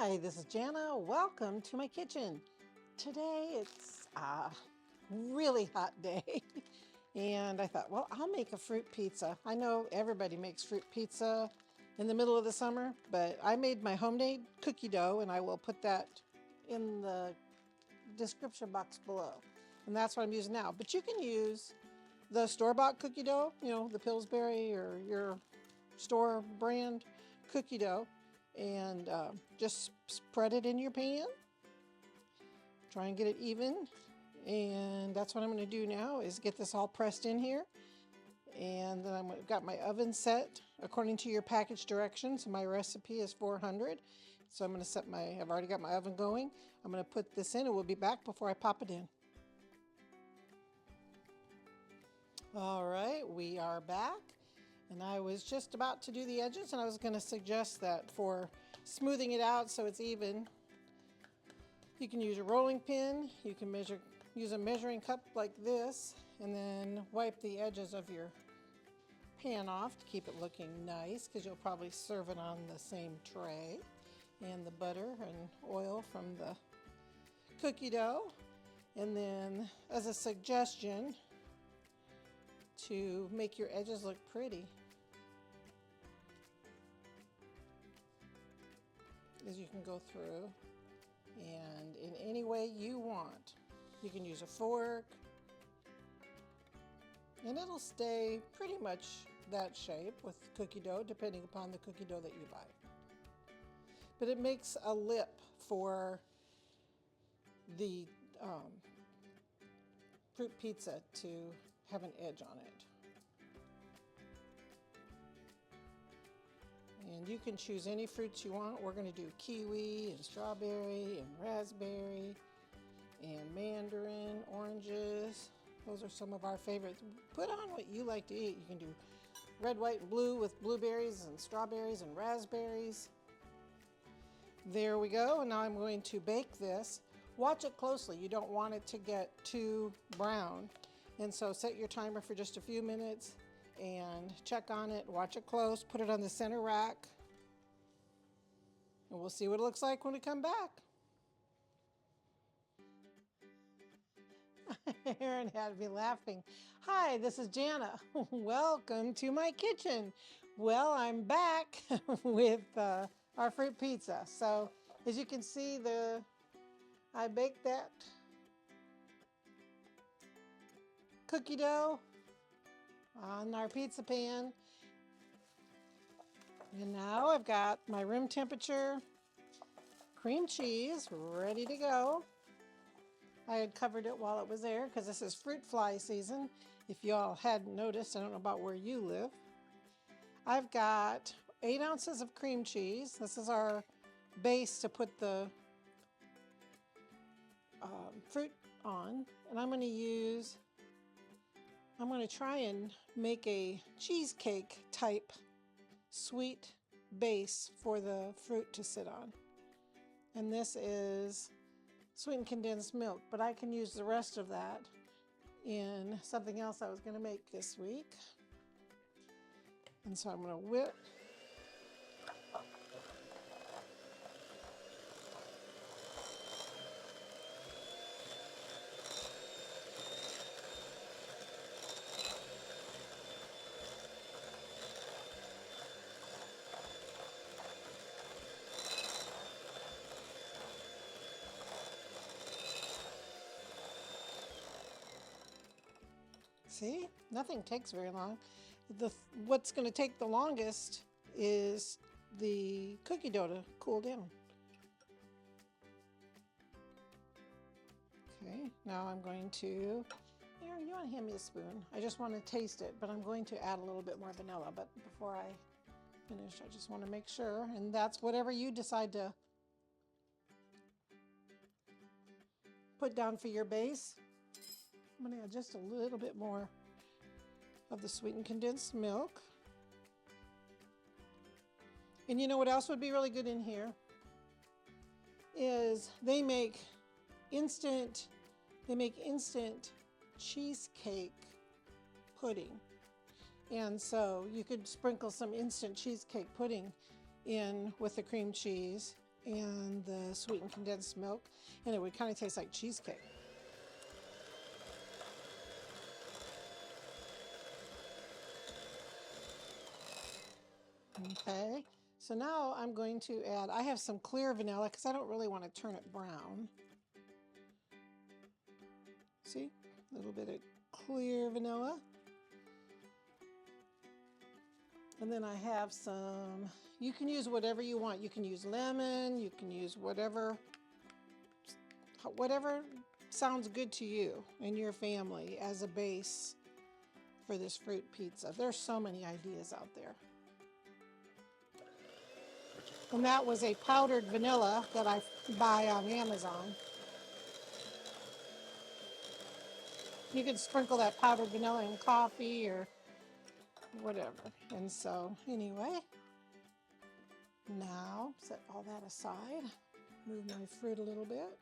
Hi, this is Jana. Welcome to my kitchen. Today it's a really hot day and I thought, well, I'll make a fruit pizza. I know everybody makes fruit pizza in the middle of the summer, but I made my homemade cookie dough and I will put that in the description box below. And that's what I'm using now. But you can use the store-bought cookie dough, you know, the Pillsbury or your store brand cookie dough, and just spread it in your pan. Try and get it even. And that's what I'm going to do now, is get this all pressed in here. And then I've got my oven set according to your package directions. My recipe is 400. So I'm going to set I've already got my oven going. I'm going to put this in and we'll be back before I pop it in. All right, we are back. And I was just about to do the edges, and I was going to suggest that for smoothing it out so it's even, you can use a rolling pin, you can use a measuring cup like this, and then wipe the edges of your pan off to keep it looking nice, because you'll probably serve it on the same tray. And the butter and oil from the cookie dough. And then as a suggestion, to make your edges look pretty, is you can go through and in any way you want. You can use a fork and it'll stay pretty much that shape with cookie dough, depending upon the cookie dough that you buy. But it makes a lip for the fruit pizza to have an edge on it. And you can choose any fruits you want. We're going to do kiwi and strawberry and raspberry and mandarin, oranges. Those are some of our favorites. Put on what you like to eat. You can do red, white, and blue with blueberries and strawberries and raspberries. There we go. And now I'm going to bake this. Watch it closely. You don't want it to get too brown. And so set your timer for just a few minutes and check on it, watch it close, put it on the center rack, and we'll see what it looks like when we come back. Aaron had me laughing. Hi, this is Jana. Welcome to my kitchen. Well, I'm back with our fruit pizza. So as you can see, I baked that cookie dough on our pizza pan. And now I've got my room temperature cream cheese ready to go. I had covered it while it was there because this is fruit fly season. If y'all hadn't noticed, I don't know about where you live. I've got 8 ounces of cream cheese. This is our base to put the fruit on. And I'm going to try and make a cheesecake type sweet base for the fruit to sit on. And this is sweetened condensed milk, but I can use the rest of that in something else I was going to make this week. And so I'm going to whip. See, nothing takes very long. What's going to take the longest is the cookie dough to cool down. Okay, now I'm going to, Aaron, you want to hand me a spoon? I just want to taste it, but I'm going to add a little bit more vanilla. But before I finish, I just want to make sure, and that's whatever you decide to put down for your base. I'm going to add just a little bit more of the sweetened condensed milk. And you know what else would be really good in here? Is they make instant cheesecake pudding. And so you could sprinkle some instant cheesecake pudding in with the cream cheese and the sweetened condensed milk, and it would kind of taste like cheesecake. Okay, so now I'm going to add, I have some clear vanilla because I don't really want to turn it brown. See, a little bit of clear vanilla. And then I have some, you can use whatever you want. You can use lemon, you can use whatever sounds good to you and your family as a base for this fruit pizza. There's so many ideas out there. And that was a powdered vanilla that I buy on Amazon. You can sprinkle that powdered vanilla in coffee or whatever. And so anyway, now set all that aside. Move my fruit a little bit.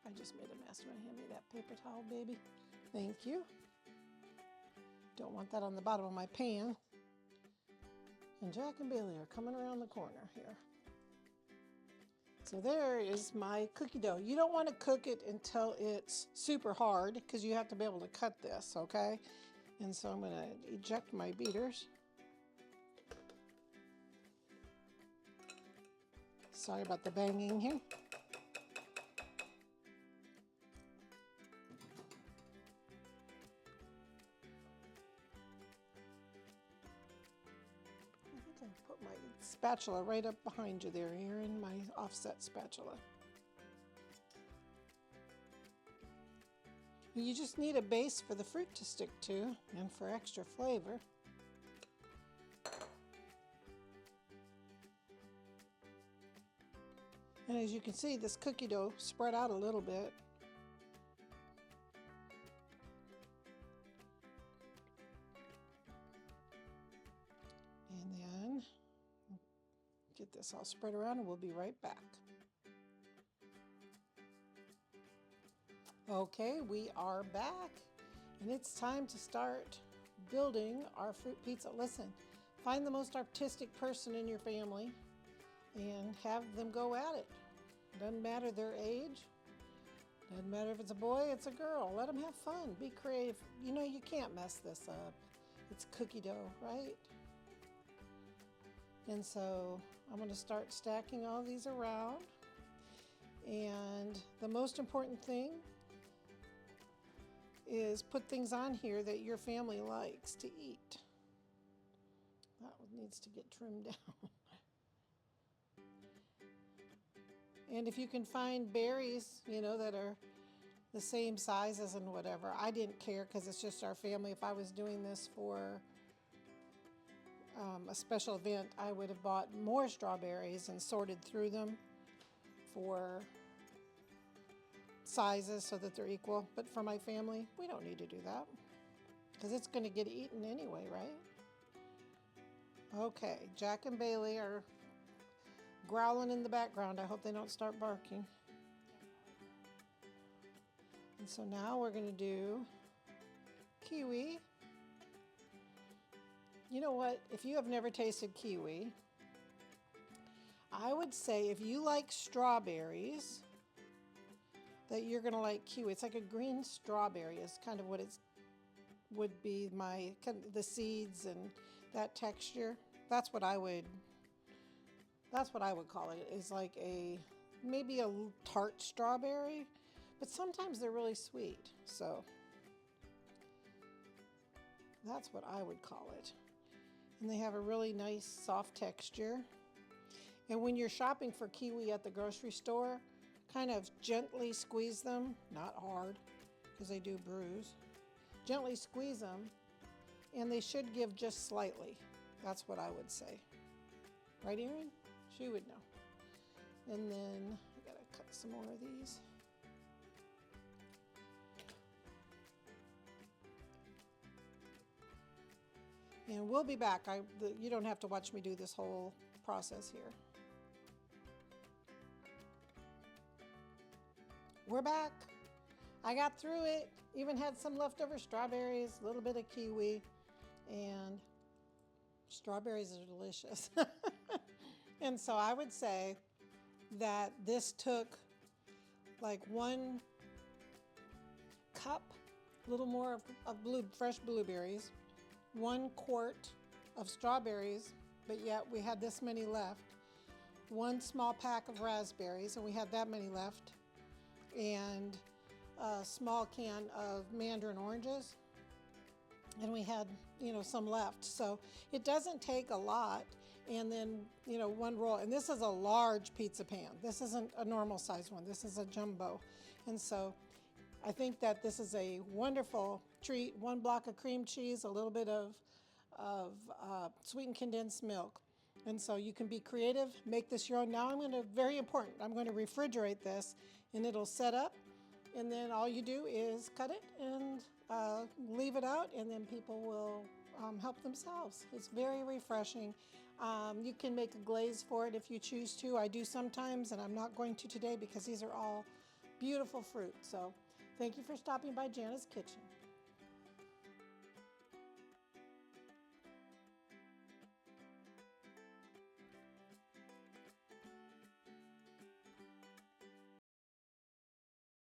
I just made a mess. Hand me that paper towel, baby. Thank you. Don't want that on the bottom of my pan. And Jack and Bailey are coming around the corner here. So there is my cookie dough. You don't want to cook it until it's super hard because you have to be able to cut this, okay? And so I'm going to eject my beaters. Sorry about the banging here. I put my spatula right up behind you there, Erin, my offset spatula. You just need a base for the fruit to stick to and for extra flavor. And as you can see, this cookie dough spread out a little bit. And then get this all spread around and we'll be right back. Okay, we are back and it's time to start building our fruit pizza. Listen, find the most artistic person in your family and have them go at it. Doesn't matter their age. Doesn't matter if it's a boy, it's a girl. Let them have fun. Be creative. You know you can't mess this up. It's cookie dough, right? And so I'm going to start stacking all these around. And the most important thing is put things on here that your family likes to eat. That one needs to get trimmed down. And if you can find berries, you know, that are the same sizes and whatever. I didn't care because it's just our family. If I was doing this for a special event, I would have bought more strawberries and sorted through them for sizes so that they're equal. But for my family, we don't need to do that because it's going to get eaten anyway, right? Okay, Jack and Bailey are growling in the background. I hope they don't start barking. And so now we're going to do kiwi. You know what? If you have never tasted kiwi, I would say if you like strawberries, that you're going to like kiwi. It's like a green strawberry is kind of what it would be, the seeds and that texture. That's what I would call it. It's like maybe a tart strawberry, but sometimes they're really sweet. So that's what I would call it. And they have a really nice soft texture. And when you're shopping for kiwi at the grocery store, kind of gently squeeze them, not hard, because they do bruise. Gently squeeze them, and they should give just slightly. That's what I would say. Right, Erin? She would know. And then I gotta cut some more of these. And we'll be back. You don't have to watch me do this whole process here. We're back. I got through it. Even had some leftover strawberries, a little bit of kiwi, and strawberries are delicious. And so I would say that this took like 1 cup, a little more of fresh blueberries, 1 quart of strawberries, but yet we had this many left, 1 small pack of raspberries, and we had that many left, and a small can of Mandarin oranges, and we had, some left. So it doesn't take a lot. And then, 1 roll, and this is a large pizza pan. This isn't a normal size one. This is a jumbo. And so I think that this is a wonderful treat. 1 block of cream cheese, a little bit of sweetened condensed milk. And so you can be creative, make this your own. Now very important, I'm going to refrigerate this, and it'll set up. And then all you do is cut it and leave it out, and then people will help themselves. It's very refreshing. You can make a glaze for it if you choose to. I do sometimes, and I'm not going to today because these are all beautiful fruit. So thank you for stopping by Jana's Kitchen.